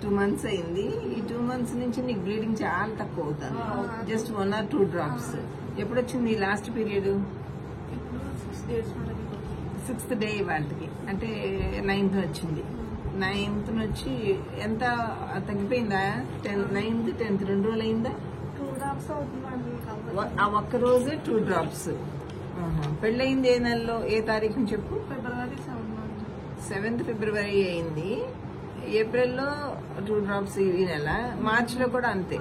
2 months అయింది. ఈ 2 months నుంచి నీకు బ్లీడింగ్ చాలా తక్కువ అవుతుంది. Just 1 or 2 drops. ఎప్పుడు వచ్చింది లాస్ట్ పీరియడ్? 6th day వాళ్ళకి, అంటే 9th వచ్చింది. 9th వచ్చి ఎంత తగ్గిపోయిందా? 9th 10th 2 రోజులు అయిందా? 2 drops అవుతుందండి. ఆ ఒక్క రోజే 2 drops. పెళ్ళయింది ఏ నెలలో, ఏ తారీఖుని చెప్పు? February 7th February అయింది. ఏప్రిల్లో 2 drops ఈ నెల. మార్చిలో కూడా అంతే.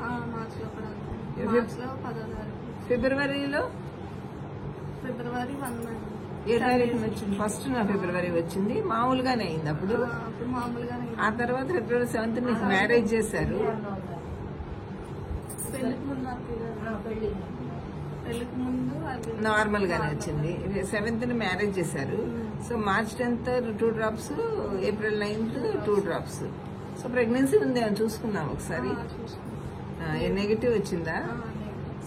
ఫిబ్రవరిలో February 1 ఏ తారీఖున వచ్చింది? 1st February వచ్చింది. మామూలుగానే అయింది అప్పుడు. మామూలుగానే. ఆ తర్వాత February 7th నీకు మ్యారేజ్ చేశారు. పెళ్లికి ముందు నార్మల్ గానే వచ్చింది. 7th మ్యారేజ్ చేశారు. So March 10th 2 drops, April 9th 2 drops. So pregnancy ఉంది అని చూసుకున్నాం ఒకసారి. నెగిటివ్ వచ్చిందా?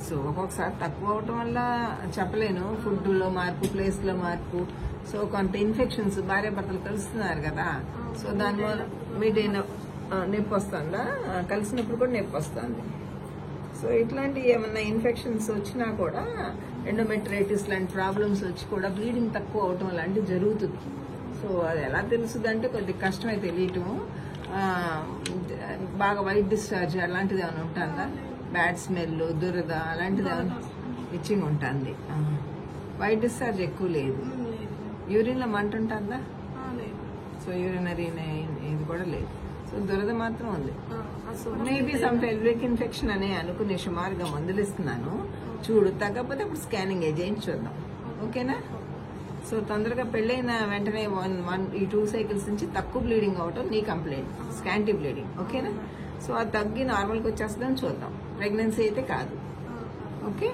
సో ఒక్కొక్కసారి తక్కువ అవటం వల్ల చెప్పలేను. ఫుడ్ లో మార్పు, ప్లేస్ లో మార్పు, సో కొంత ఇన్ఫెక్షన్స్, భార్య భర్తలు కలుస్తున్నారు కదా, సో దానివల్ల మీటి నొప్పి వస్తుందా? కలిసినప్పుడు కూడా నొప్పి వస్తుంది. సో ఇట్లాంటి ఏమన్నా ఇన్ఫెక్షన్స్ వచ్చినా కూడా, ఎండోమెట్రైటిస్ లాంటి ప్రాబ్లమ్స్ వచ్చి కూడా బ్లీడింగ్ తక్కువ అవటం లాంటివి జరుగుతుంది. సో అది ఎలా తెలుస్తుంది అంటే కొద్దిగా కష్టమే తెలియటం. బాగా వైట్ డిశ్చార్జ్ అలాంటిది ఏమైనా ఉంటుందా? బ్యాడ్ స్మెల్, దురద అలాంటిది ఏమైనా ఇచ్చింగ్ ఉంటుంది. వైట్ డిశ్చార్జ్ ఎక్కువ లేదు. యూరిన్లో మంట ఉంటుందా? సో యూరినరీ ఇది కూడా లేదు. సో దురద మాత్రం ఉంది. So maybe some pelvic infection అనే అనుకునే సుమారుగా మందులు ఇస్తున్నాను. చూడు, తగ్గకపోతే ఇప్పుడు స్కానింగ్ చేయించి చూద్దాం. ఓకేనా? సో తొందరగా పెళ్ళైన వెంటనే ఈ 2 cycles నుంచి తక్కువ బ్లీడింగ్ అవటం నీ కంప్లైంట్, స్కాంటీ బ్లీడింగ్. ఓకేనా? సో అది తగ్గి నార్మల్కి వచ్చేస్తుందని చూద్దాం. ప్రెగ్నెన్సీ అయితే కాదు. ఓకే.